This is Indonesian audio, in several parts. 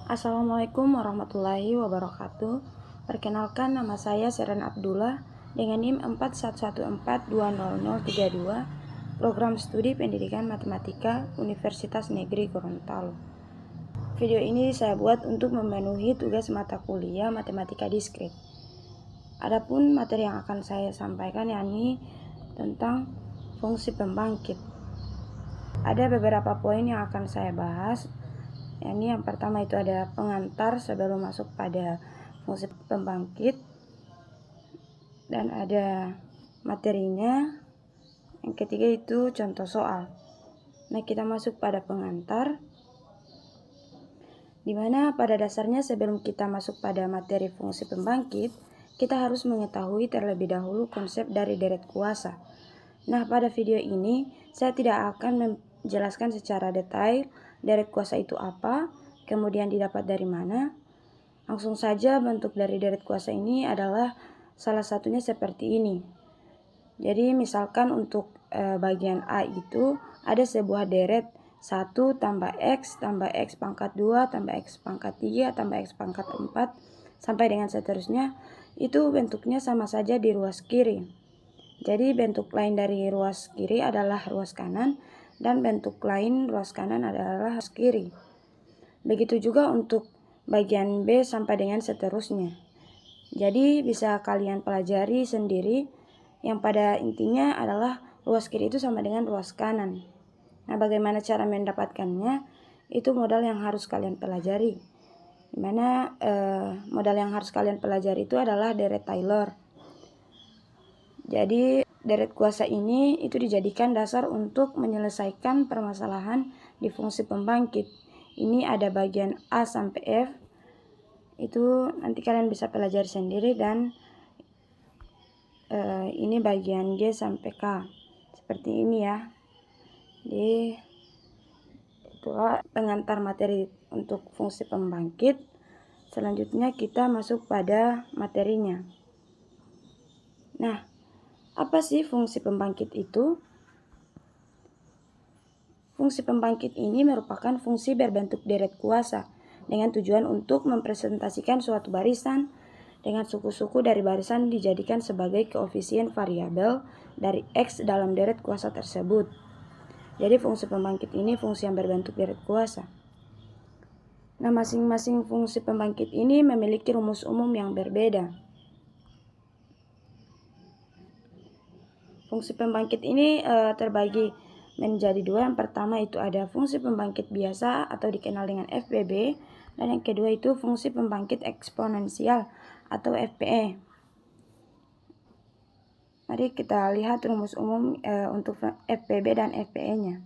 Assalamualaikum warahmatullahi wabarakatuh. Perkenalkan, nama saya Seren Abdullah dengan NIM 4114200032, Program Studi Pendidikan Matematika Universitas Negeri Gorontalo. Video ini saya buat untuk memenuhi tugas mata kuliah Matematika Diskrit. Adapun materi yang akan saya sampaikan yakni tentang fungsi pembangkit. Ada beberapa poin yang akan saya bahas. Yang pertama itu ada pengantar sebelum masuk pada fungsi pembangkit, dan ada materinya. Yang ketiga itu contoh soal. Nah, kita masuk pada pengantar, dimana pada dasarnya sebelum kita masuk pada materi fungsi pembangkit, kita harus mengetahui terlebih dahulu konsep dari deret kuasa. Nah, pada video ini saya tidak akan menjelaskan secara detail deret kuasa itu apa, kemudian didapat dari mana. Langsung saja, bentuk dari deret kuasa ini adalah salah satunya seperti ini. Jadi misalkan untuk bagian A itu ada sebuah deret 1 tambah X tambah X pangkat 2 tambah X pangkat 3 tambah X pangkat 4 sampai dengan seterusnya. Itu bentuknya sama saja di ruas kiri. Jadi bentuk lain dari ruas kiri adalah ruas kanan, dan bentuk lain ruas kanan adalah ruas kiri. Begitu juga untuk bagian B sampai dengan seterusnya. Jadi bisa kalian pelajari sendiri, yang pada intinya adalah ruas kiri itu sama dengan ruas kanan. Nah, bagaimana cara mendapatkannya? Itu modal yang harus kalian pelajari. Dimana modal yang harus kalian pelajari itu adalah deret Taylor. Jadi deret kuasa ini itu dijadikan dasar untuk menyelesaikan permasalahan di fungsi pembangkit. Ini ada bagian A sampai F. Itu nanti kalian bisa pelajari sendiri, dan ini bagian G sampai K. Seperti ini ya. Jadi itulah pengantar materi untuk fungsi pembangkit. Selanjutnya kita masuk pada materinya. Nah, apa sih fungsi pembangkit itu? Fungsi pembangkit ini merupakan fungsi berbentuk deret kuasa dengan tujuan untuk mempresentasikan suatu barisan dengan suku-suku dari barisan dijadikan sebagai koefisien variabel dari X dalam deret kuasa tersebut. Jadi fungsi pembangkit ini fungsi yang berbentuk deret kuasa. Nah, masing-masing fungsi pembangkit ini memiliki rumus umum yang berbeda. Fungsi pembangkit ini terbagi menjadi dua. Yang pertama itu ada fungsi pembangkit biasa atau dikenal dengan FPB, dan yang kedua itu fungsi pembangkit eksponensial atau FPE. Mari kita lihat rumus umum untuk FPB dan FPE-nya.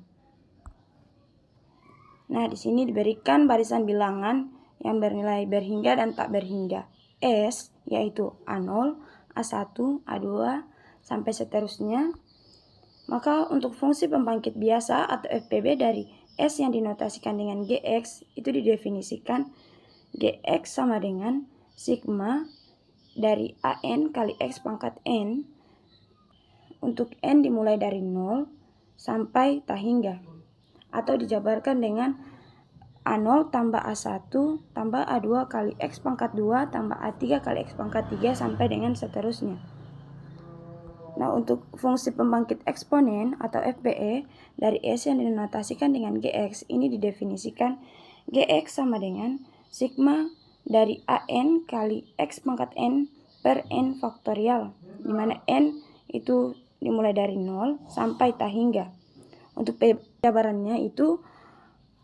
Nah, di sini diberikan barisan bilangan yang bernilai berhingga dan tak berhingga S, yaitu A0, A1, A2, sampai seterusnya. Maka untuk fungsi pembangkit biasa atau FPB dari S yang dinotasikan dengan Gx, itu didefinisikan Gx sama dengan sigma dari AN kali X pangkat N, untuk N dimulai dari 0 sampai tak hingga, atau dijabarkan dengan A0 tambah A1 tambah A2 kali X pangkat 2 tambah A3 kali X pangkat 3 sampai dengan seterusnya. Nah, untuk fungsi pembangkit eksponen atau FPE dari S yang dinotasikan dengan Gx, ini didefinisikan Gx sama dengan sigma dari AN kali X pangkat N per N faktorial, di mana N itu dimulai dari 0 sampai tak hingga. Untuk penjabarannya itu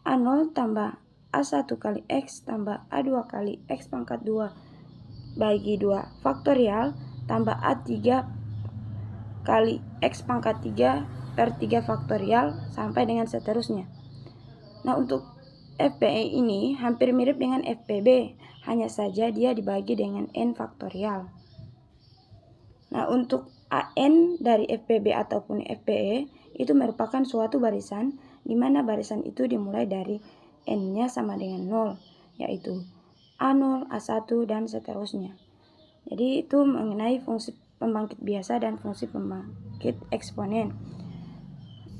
A0 tambah A1 kali X tambah A2 kali X pangkat 2 bagi 2 faktorial tambah A3 kali X pangkat 3 per 3 faktorial sampai dengan seterusnya. Nah, untuk FPE ini hampir mirip dengan FPB, hanya saja dia dibagi dengan N faktorial. Nah, untuk AN dari FPB ataupun FPE itu merupakan suatu barisan di mana barisan itu dimulai dari N-nya sama dengan 0, yaitu A0, A1, dan seterusnya. Jadi itu mengenai fungsi pembangkit biasa dan fungsi pembangkit eksponen.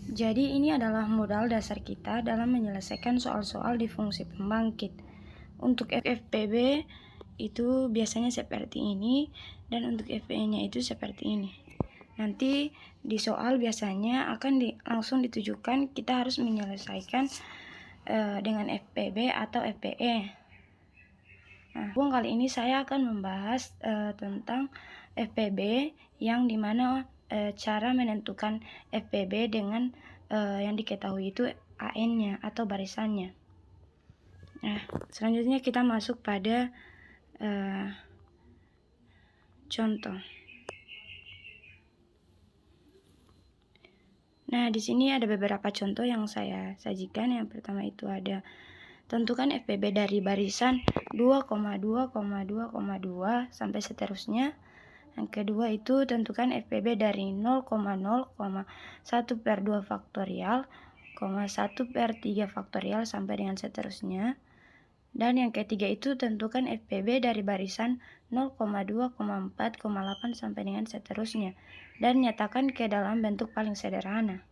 Jadi ini adalah modal dasar kita dalam menyelesaikan soal-soal di fungsi pembangkit. Untuk FPB itu biasanya seperti ini, dan untuk FPE-nya itu seperti ini. Nanti di soal biasanya akan langsung ditujukan kita harus menyelesaikan dengan FPB atau FPE. Nah, kali ini saya akan membahas tentang FPB, yang dimana cara menentukan FPB dengan yang diketahui itu AN-nya atau barisannya. Nah, selanjutnya kita masuk pada contoh. Nah, di sini ada beberapa contoh yang saya sajikan. Yang pertama itu ada tentukan FPB dari barisan 2,2,2,2 sampai seterusnya. Yang kedua itu tentukan FPB dari 0,0,1/2 faktorial, 1/3 faktorial sampai dengan seterusnya. Dan yang ketiga itu tentukan FPB dari barisan 0,2,4,8 sampai dengan seterusnya, dan nyatakan ke dalam bentuk paling sederhana.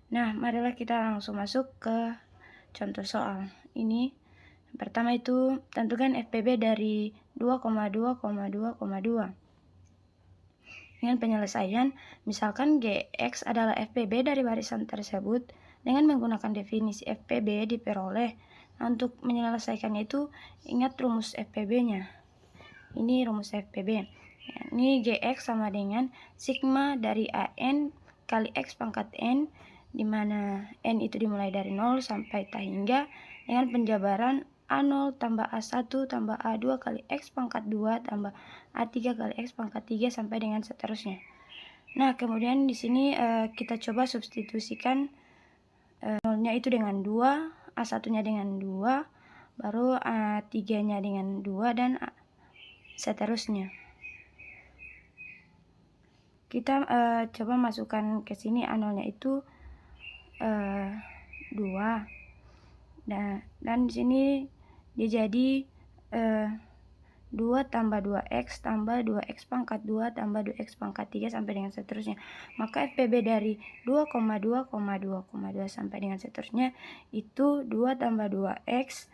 Nah, marilah kita langsung masuk ke contoh soal ini. Pertama itu tentukan FPB dari 2,2,2,2. Dengan penyelesaian, misalkan GX adalah FPB dari barisan tersebut. Dengan menggunakan definisi FPB diperoleh. Nah, untuk menyelesaikannya itu ingat rumus FPB-nya. Ini rumus FPB. Ini GX sama dengan sigma dari AN kali X pangkat N, di mana N itu dimulai dari 0 sampai tak hingga, dengan penjabaran A0 tambah A1 tambah A2 kali X pangkat 2 tambah A3 kali X pangkat 3 sampai dengan seterusnya. Nah, kemudian di sini kita coba substitusikan 0-nya itu dengan 2, A1-nya dengan 2, baru A3-nya dengan 2, dan seterusnya. Kita coba masukkan ke sini A0-nya itu 2. Nah, dan di sini dia jadi 2 tambah 2x tambah 2x pangkat 2 tambah 2x pangkat 3 sampai dengan seterusnya. Maka FPB dari 2,2,2,2 sampai dengan seterusnya itu 2 tambah 2x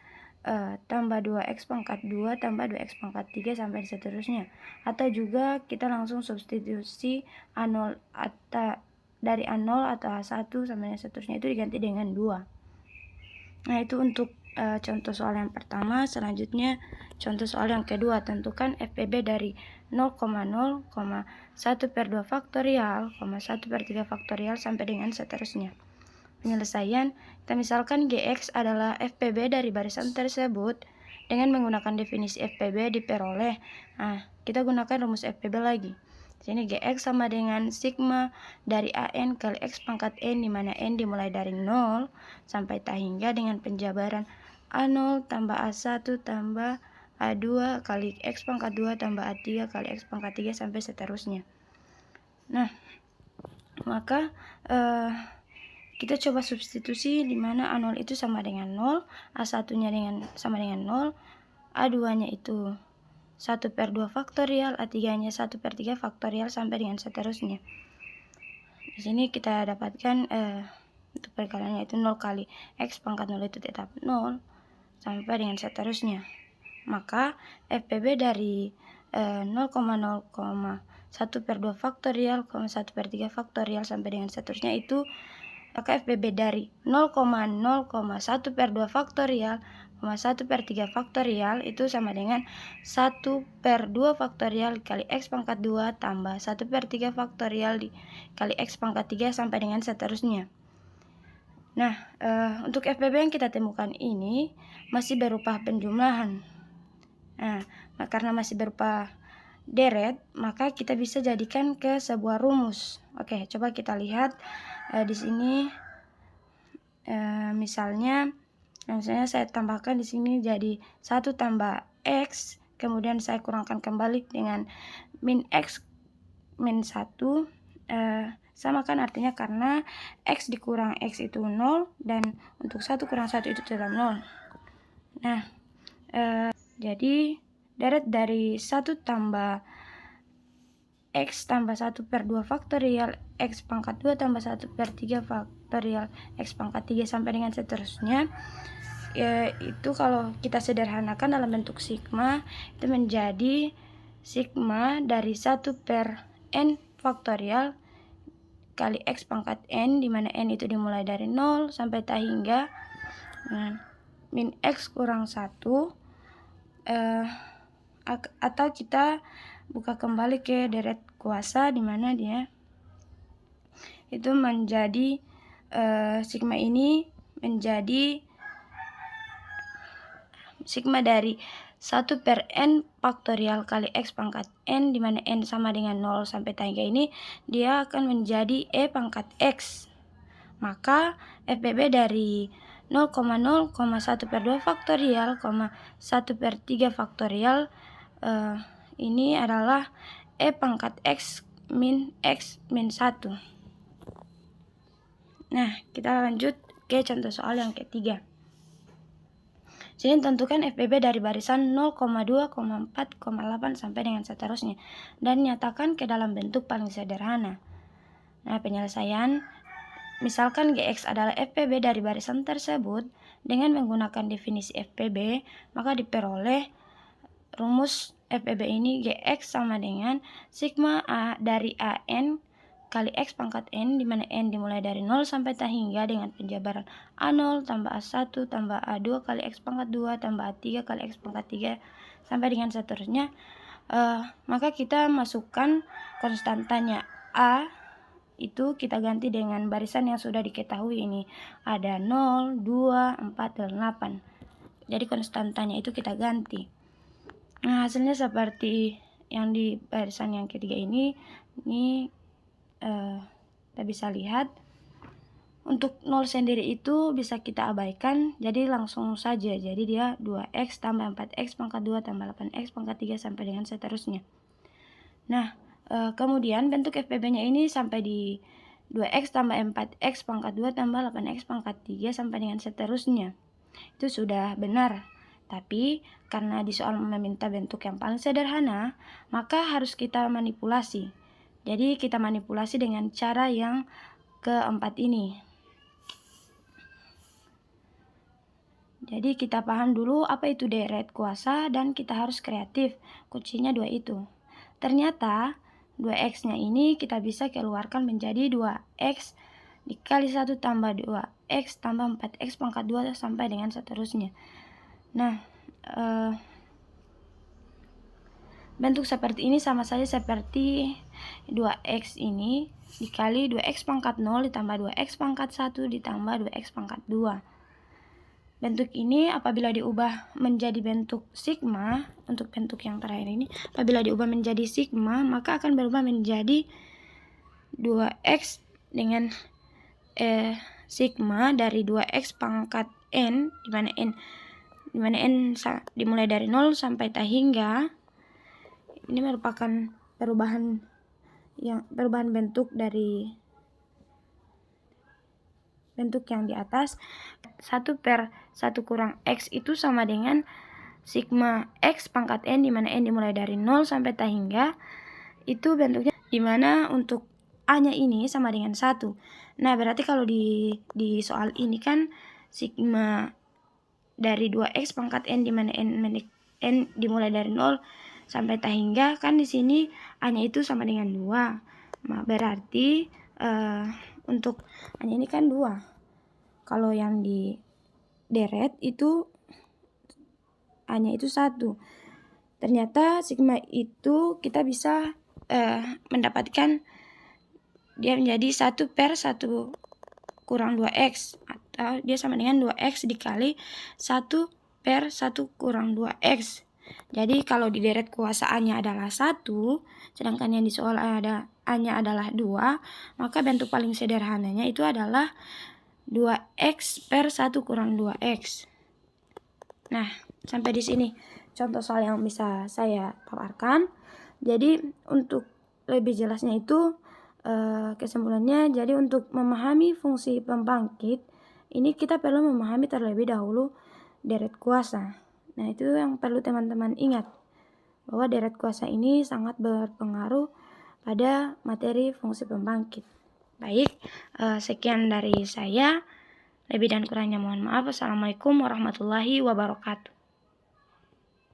tambah 2x pangkat 2 tambah 2x pangkat 3 sampai seterusnya. Atau juga kita langsung substitusi A0 atau dari A0 atau A1 sampai seterusnya itu diganti dengan 2. Nah, itu untuk contoh soal yang pertama. Selanjutnya contoh soal yang kedua, tentukan FPB dari 0,0,1/2 faktorial, 1/3 faktorial sampai dengan seterusnya. Penyelesaian, kita misalkan GX adalah FPB dari barisan tersebut. Dengan menggunakan definisi FPB diperoleh. Nah, kita gunakan rumus FPB lagi. Sini GX sama dengan sigma dari AN kali X pangkat N, di mana N dimulai dari 0 sampai tak hingga, dengan penjabaran A0 tambah A1 tambah A2 kali X pangkat 2 tambah A3 kali X pangkat 3 sampai seterusnya. Nah, maka kita coba substitusi, di mana A0 itu sama dengan 0, A1-nya sama dengan 0, A2-nya itu 1/2 faktorial, A3-nya 1/3 faktorial sampai dengan seterusnya. Di sini kita dapatkan untuk perkaliannya itu 0 kali X pangkat 0 itu tetap 0 sampai dengan seterusnya. Maka FPB dari 0,0,1/2 faktorial, 1/3 faktorial sampai dengan seterusnya itu, maka FPB dari 0,0,1/2 faktorial, 1/3 faktorial itu sama dengan 1/2 faktorial kali X pangkat 2 tambah 1/3 faktorial kali X pangkat 3 sampai dengan seterusnya. Nah, untuk FPB yang kita temukan ini masih berupa penjumlahan. Nah, karena masih berupa deret, maka kita bisa jadikan ke sebuah rumus. Oke, coba kita lihat di sini. Misalnya saya tambahkan di sini jadi 1 tambah X, kemudian saya kurangkan kembali dengan min X min 1, sama kan artinya, karena X dikurang X itu 0, dan untuk 1 kurang 1 itu tetap 0. Nah, jadi deret dari 1 tambah X tambah 1/2 faktorial X pangkat 2 tambah 1/3 faktorial X pangkat 3 sampai dengan seterusnya itu kalau kita sederhanakan dalam bentuk sigma itu menjadi sigma dari 1 per n faktorial kali x pangkat n, di mana n itu dimulai dari 0 sampai tak hingga min x kurang 1, atau kita buka kembali ke deret kuasa di mana dia itu menjadi sigma ini menjadi sigma dari 1 per n faktorial kali x pangkat n, di mana n sama dengan 0 sampai tangga ini, dia akan menjadi e pangkat x. Maka FBB dari 0,0,1 per 2 faktorial, 1 per 3 faktorial ini adalah e pangkat x min 1. Nah, kita lanjut ke contoh soal yang ketiga. Jadi tentukan FBB dari barisan 0,2, 4,8 sampai dengan seterusnya dan nyatakan ke dalam bentuk paling sederhana. Nah, penyelesaian, misalkan Gx adalah FBB dari barisan tersebut, dengan menggunakan definisi FBB, maka diperoleh rumus FBB ini Gx sama dengan sigma A dari AN kali x pangkat n, di mana n dimulai dari 0 sampai tak hingga dengan penjabaran A0 tambah A1 tambah A2 kali x pangkat 2 tambah A3 kali x pangkat 3 sampai dengan seterusnya. Maka kita masukkan konstantanya A, itu kita ganti dengan barisan yang sudah diketahui ini. Ada 0, 2, 4, dan 8. Jadi konstantanya itu kita ganti. Nah, hasilnya seperti yang di barisan yang ketiga ini kita bisa lihat untuk 0 sendiri itu bisa kita abaikan, jadi langsung saja. Jadi dia 2x tambah 4x pangkat 2 tambah 8x pangkat 3 sampai dengan seterusnya. Nah, kemudian bentuk FBB-nya ini sampai di 2x tambah 4x pangkat 2 tambah 8x pangkat 3 sampai dengan seterusnya. Itu sudah benar. Tapi karena di soal meminta bentuk yang paling sederhana, maka harus kita manipulasi. Jadi kita manipulasi dengan cara yang keempat ini. Jadi kita paham dulu apa itu deret kuasa dan kita harus kreatif. Kuncinya dua itu. Ternyata 2x-nya ini kita bisa keluarkan menjadi 2x dikali 1 tambah 2x tambah 4x pangkat 2 sampai dengan seterusnya. Nah, bentuk seperti ini sama saja seperti 2x ini dikali 2x pangkat 0 ditambah 2x pangkat 1 ditambah 2x pangkat 2. Bentuk ini apabila diubah menjadi bentuk sigma, untuk bentuk yang terakhir ini, apabila diubah menjadi sigma, maka akan berubah menjadi 2x dengan sigma dari 2x pangkat n, di mana n dimulai dari 0 sampai tak hingga. Ini merupakan perubahan bentuk dari bentuk yang di atas. 1 per 1 kurang x itu sama dengan sigma x pangkat n, di mana n dimulai dari 0 sampai tak hingga. Itu bentuknya, di mana untuk a-nya ini sama dengan 1. Nah, berarti kalau di soal ini kan sigma dari 2x pangkat n, di mana n dimulai dari 0 sampai tak hingga, kan di sini a-nya itu sama dengan 2. Nah, berarti untuk a-nya ini kan 2. Kalau yang di deret itu a-nya itu 1. Ternyata sigma itu kita bisa mendapatkan dia menjadi 1 per 1 kurang 2x, atau dia sama dengan 2x dikali 1 per 1 kurang 2x. Jadi kalau di deret kuasa A-nya adalah 1, sedangkan yang di soal A-nya adalah 2, maka bentuk paling sederhananya itu adalah 2x per 1 kurang 2x. Nah, sampai di sini contoh soal yang bisa saya paparkan. Jadi untuk lebih jelasnya itu kesimpulannya, jadi untuk memahami fungsi pembangkit ini kita perlu memahami terlebih dahulu deret kuasa. Nah, itu yang perlu teman-teman ingat, bahwa deret kuasa ini sangat berpengaruh pada materi fungsi pembangkit. Baik, sekian dari saya. Lebih dan kurangnya mohon maaf. Wassalamualaikum warahmatullahi wabarakatuh.